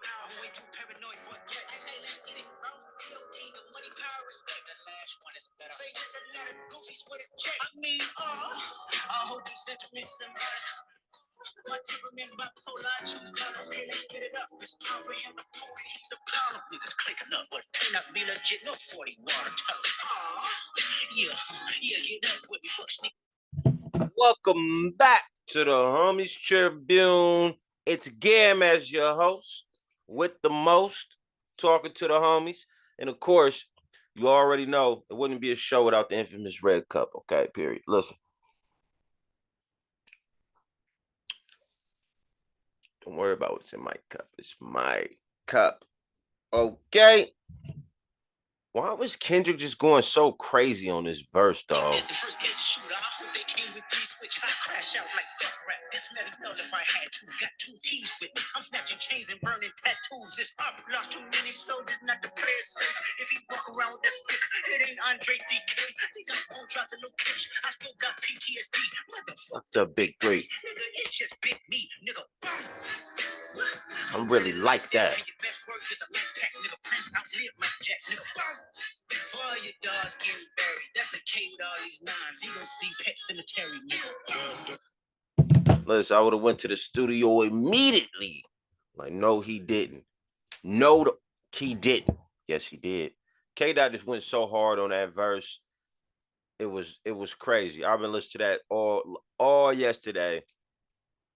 I'm way too paranoid for a cat. Hey, let's get it, bro. DOT, the money, power, respect. The last one is better. Say this a lot of goofies with his check. I mean, I hope you sentiments somebody. My temperament bipolar, I choose colors. Hey, let's get it up. It's time for him to pull it. He's a problem. Niggas clicking up, but they not be legit. No 40 water. Tell him, yeah, get up with me. Fuck sneak. Welcome back to the Homies Tribune. It's Gam as your host with the most, talking to the homies. And of course, you already know it wouldn't be a show without the infamous Red Cup, okay? Period. Listen. Don't worry about what's in my cup. It's my cup. Okay. Why was Kendrick just going so crazy on this verse, dog? It's the first place to shoot. I hope they came with 3 switches. I crash out like fuck rap. This metal melt if I had to. Got 2 T's with me. I'm snatching chains and burning tattoos. It's up. Lost too many soldiers not to play it safe. If you walk around with that stick, it ain't Andre DK. Think I'm gonna drop the location. I still got PTSD. Motherfuck the big three. Nigga, it's just big me. Nigga, I'm really like that. Your best work is a light pack. Nigga, Prince outlive like Jack. Nigga, for all your dogs getting buried. That's a K with all these nines. You gonna see Pet Cemetery, nigga. Listen, I would have went to the studio immediately. Like, no, he didn't. No, he didn't. Yes, he did. K-Dot just went so hard on that verse. It was crazy. I've been listening to that all yesterday.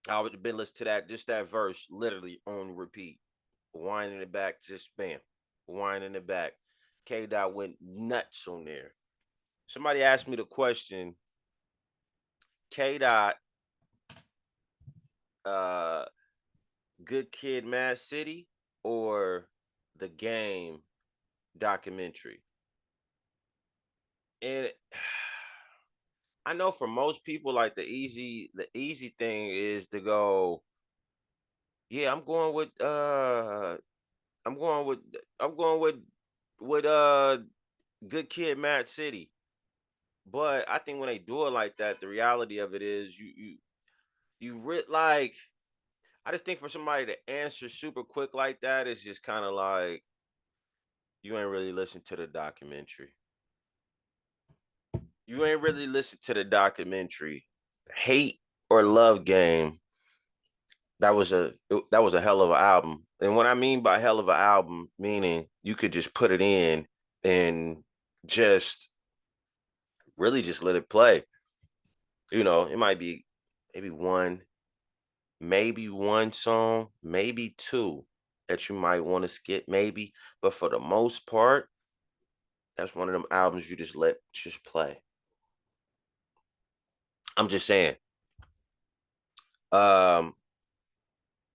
I've been listening to that, just that verse, literally on repeat. Winding it back, just bam. Winding it back. K-Dot went nuts on there. Somebody asked me the question, K-Dot, Good Kid, Mad City, or The Game documentary? And I know for most people, like the easy thing is to go, yeah, I'm going with Good Kid, Mad City. But I think when they do it like that, the reality of it is like, I just think for somebody to answer super quick like that is just kind of like, you ain't really listened to the documentary. You ain't really listened to the documentary. Hate or Love Game. That was a hell of an album. And what I mean by hell of an album, meaning you could just put it in and just really just let it play. You know, it might be maybe one song, maybe 2 that you might want to skip, maybe. But for the most part, that's one of them albums you just let just play. I'm just saying.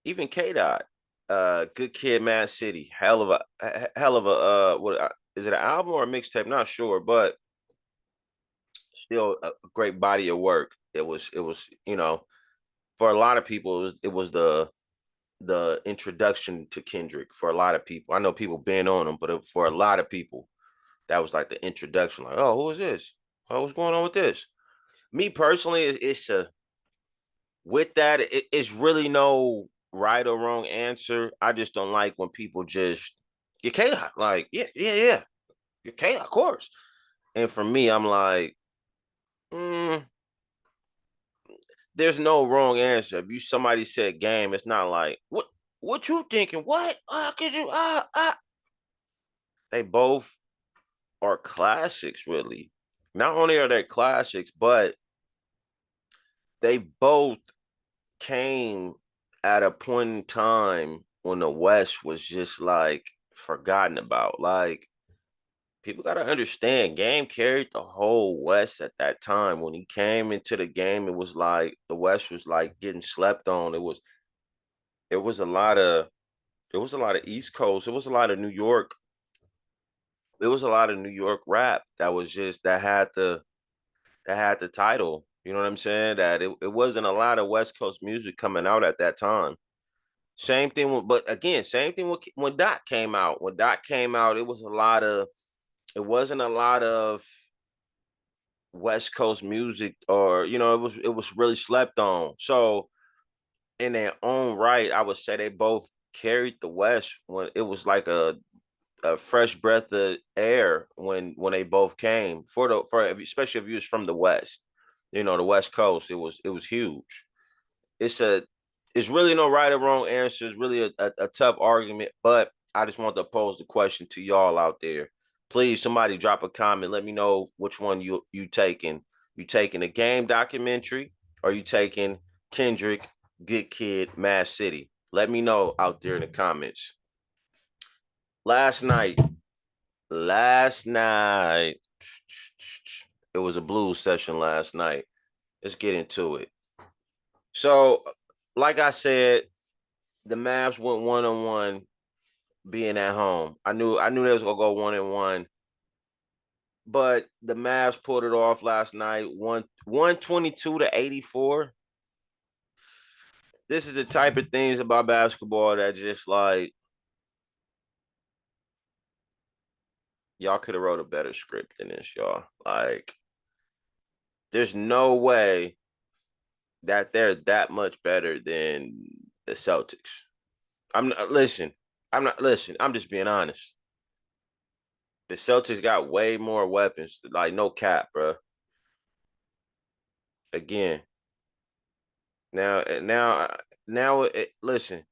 Even K-Dot, Good Kid, Mad City, hell of a what is it, an album or a mixtape? Not sure, but still a great body of work. It was, you know, for a lot of people, it was the introduction to Kendrick. For a lot of people, I know people been on him, but for a lot of people, that was like the introduction. Like, oh, who is this? Oh, what's going on with this? Me personally, it's a with that, it's really no right or wrong answer. I just don't like when people just, you can't, like, yeah, you can't, of course. And for me, I'm like, there's no wrong answer. If you somebody said Game, it's not like, what you thinking? What? Could you They both are classics, really. Not only are they classics, but they both came at a point in time when the West was just like forgotten about. Like, people got to understand, Game carried the whole West at that time. When he came into the game, it was like the West was like getting slept on. It was a lot of East Coast. It was a lot of New York. It was a lot of New York rap that was just that had the title. You know what I'm saying? That it wasn't a lot of West Coast music coming out at that time. Same thing with, but again, same thing with when Dot came out. When Dot came out, it wasn't a lot of West Coast music, or it was really slept on. So in their own right, I would say they both carried the West when it was like a fresh breath of air when they both came for especially if you was from the West, the West Coast. It was huge. It's a it's really no right or wrong answer. It's really a tough argument, but I just want to pose the question to y'all out there. Please, somebody drop a comment. Let me know which one you taking. You taking a game documentary or you taking Kendrick, Good Kid, Mad City? Let me know out there in the comments. Last night, it was a blues session last night. Let's get into it. So, like I said, the Mavs went 1-1 being at home. I knew they was gonna go 1-1, but the Mavs pulled it off last night, 122-84. This is the type of things about basketball that just like y'all could have wrote a better script than this, y'all. Like, there's no way that they're that much better than the Celtics. I'm not listen. I'm just being honest. The Celtics got way more weapons. Like, no cap, bro. Again, now, listen,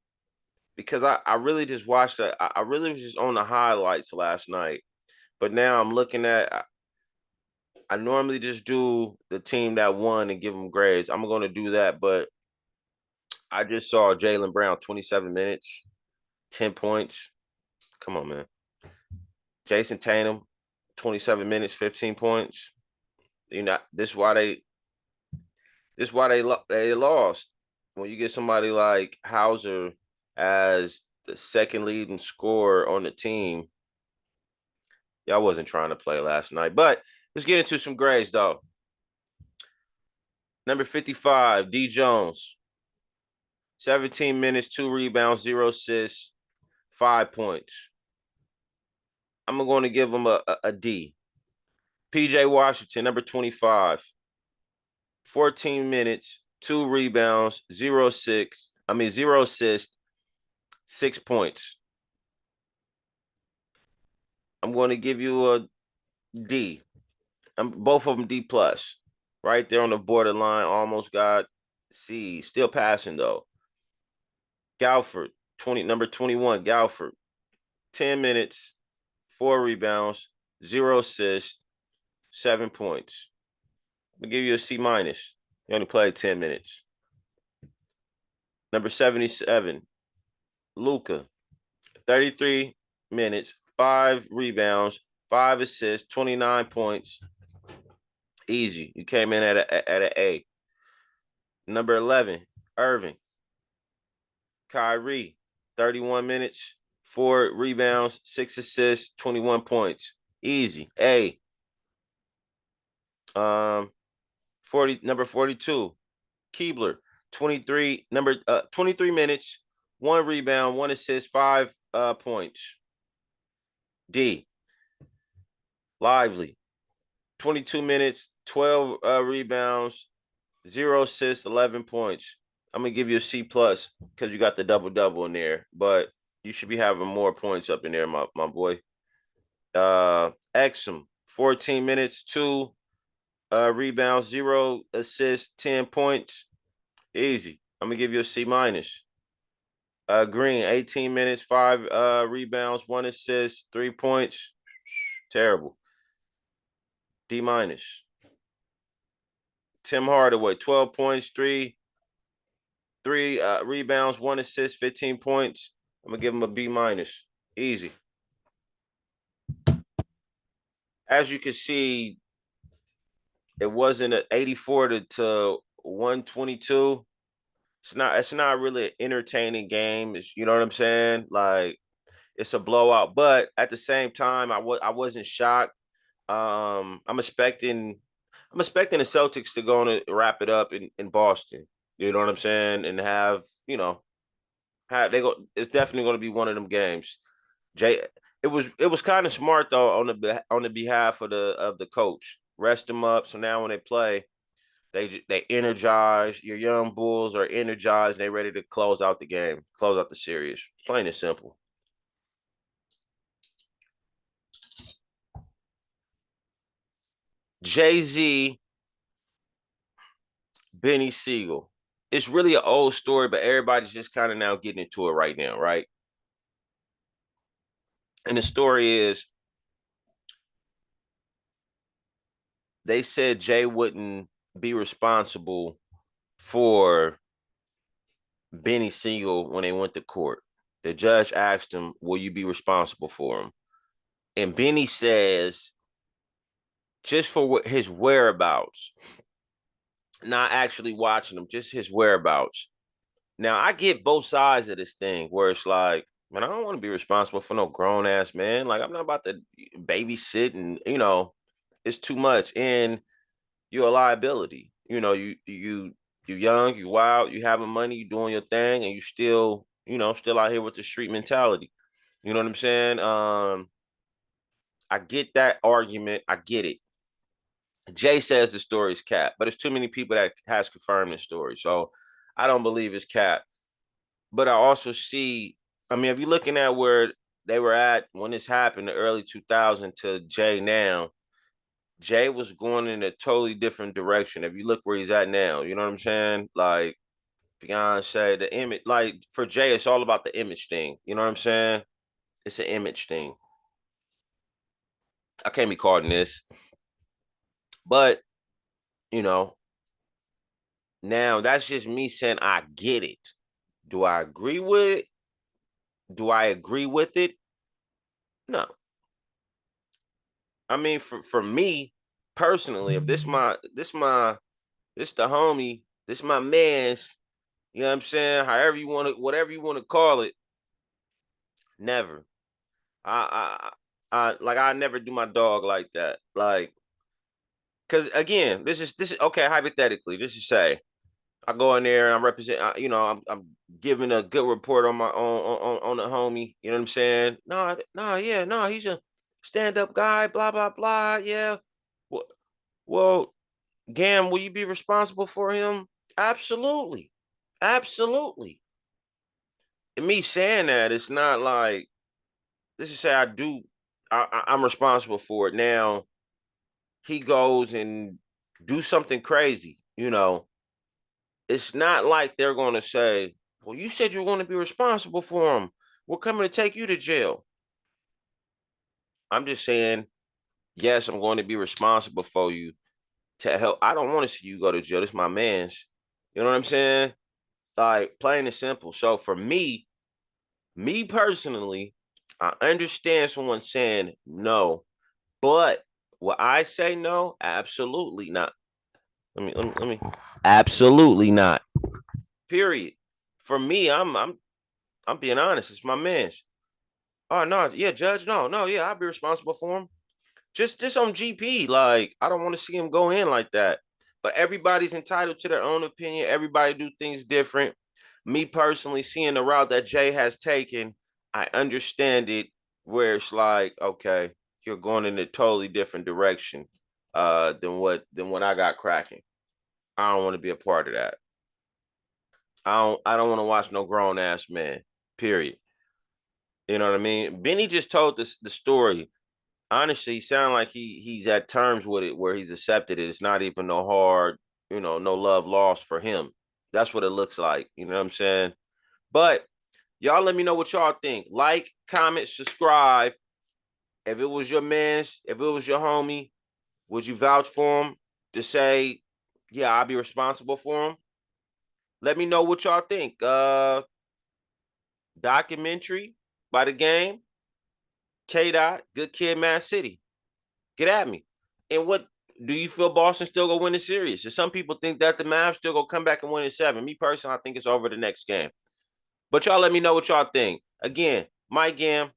because I really just watched that. I really was just on the highlights last night, but now I'm looking at. I normally just do the team that won and give them grades. I'm going to do that, but I just saw Jaylen Brown 27 minutes, 10 points. Come on, man. Jason Tatum 27 minutes, 15 points. This is why they lost. When you get somebody like Hauser as the second leading scorer on the team, y'all wasn't trying to play last night. But let's get into some grades, though. Number 55, D. Jones. 17 minutes, 2 rebounds, 0 assists, 5 points. I'm going to give him a D. PJ Washington, number 25. 14 minutes, 2 rebounds, 0 assists, 6 points. I'm going to give you a D. Both of them D plus. Right there on the borderline, almost got C. Still passing though. Galford, number 21, Galford. 10 minutes, 4 rebounds, 0 assists, 7 points. I'll give you a C minus. He only played 10 minutes. Number 77, Luka. 33 minutes, 5 rebounds, 5 assists, 29 points. Easy. You came in at an A. Number 11, Irving. Kyrie, 31 minutes, 4 rebounds, 6 assists, 21 points. Easy. A. Number 42, Keebler, 23 minutes, 1 rebound, 1 assist, 5 points. D. Lively, 22 minutes, 12 rebounds, 0 assists, 11 points. I'm gonna give you a C plus because you got the double in there, but you should be having more points up in there, my boy. Exum, 14 minutes, 2 rebounds, 0 assists, 10 points. Easy. I'm gonna give you a C minus. Green, 18 minutes, 5 rebounds, 1 assist, 3 points. Terrible. D minus. Tim Hardaway, 12 points, 3 rebounds, 1 assist, 15 points. I'm gonna give him a B minus. Easy. As you can see, it wasn't an 84 to 122. It's not really an entertaining game. You know what I'm saying? Like, it's a blowout, but at the same time, I wasn't shocked. I'm expecting the Celtics to go and wrap it up in Boston. You know what I'm saying? And have they go. It's definitely going to be one of them games. It was kind of smart though on the behalf of the coach. Rest them up, so now when they play, They energize. Your young Bulls are energized. They ready to close out the game, close out the series. Plain and simple. Jay-Z, Benny Siegel. It's really an old story, but everybody's just kind of now getting into it right now, right? And the story is they said Jay wouldn't be responsible for Benny Siegel when they went to court. The judge asked him, "Will you be responsible for him?" And Benny says, just for his whereabouts, not actually watching him, just his whereabouts. Now, I get both sides of this thing where it's like, man, I don't want to be responsible for no grown ass man. Like, I'm not about to babysit and, it's too much. And you're a liability. You young, you wild, you having money, you doing your thing, and you still, still out here with the street mentality. You know what I'm saying? I get that argument. I get it. Jay says the story is cap, but it's too many people that has confirmed the story. So I don't believe it's cap. But I also see, I mean, if you're looking at where they were at when this happened, the early 2000s to Jay now, Jay was going in a totally different direction. If you look where he's at now, you know what I'm saying? Like Beyonce, the image, like for Jay, it's all about the image thing. You know what I'm saying? It's an image thing. I can't be caught in this, but you know, now that's just me saying I get it. Do I agree with it? Do I agree with it? No. I mean, for me personally, if this the homie, this my man's, you know what I'm saying? However you want to, whatever you want to call it, never. I never do my dog like that. Like, cause again, this is okay. Hypothetically, just to say, I go in there and I'm represent. I'm giving a good report on my on the homie. You know what I'm saying? No, no, yeah, no, he's a stand up guy. Blah blah blah. Yeah. Well, well, Gam, will you be responsible for him? Absolutely, absolutely. And me saying that, it's not like this is say I do. I'm responsible for it. Now he goes and do something crazy. It's not like they're going to say, well, you said you're going to be responsible for him. We're coming to take you to jail. I'm just saying, yes, I'm going to be responsible for you to help. I don't want to see you go to jail. This is my man's. You know what I'm saying? Like, plain and simple. So for me personally, I understand someone saying no, but will I say no? Absolutely not. Let me. Absolutely not. Period. For me, I'm being honest. It's my man's. Oh no, yeah, Judge. No, no, yeah, I'll be responsible for him. Just on GP. Like, I don't want to see him go in like that. But everybody's entitled to their own opinion. Everybody do things different. Me personally, seeing the route that Jay has taken, I understand it. Where it's like, okay, you're going in a totally different direction than what I got cracking. I don't want to be a part of that. I don't want to watch no grown ass man. Period. You know what I mean? Benny just told the story. Honestly, he sound like he's at terms with it where he's accepted it. It's not even no hard, no love lost for him. That's what it looks like. You know what I'm saying? But y'all let me know what y'all think. Like, comment, subscribe. If it was your man's, if it was your homie, would you vouch for him to say, yeah, I'll be responsible for him? Let me know what y'all think. Documentary by the game. K Dot, good kid, Mad City. Get at me. And what do you feel Boston still gonna win the series? And some people think that the Mavs still gonna come back and win in 7. Me personally, I think it's over the next game. But y'all let me know what y'all think. Again, Mike Gam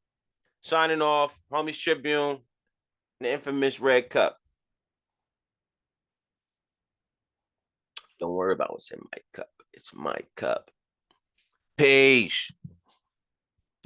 signing off, Homies Tribune, the infamous Red Cup. Don't worry about what's in my cup. It's my cup. Peace.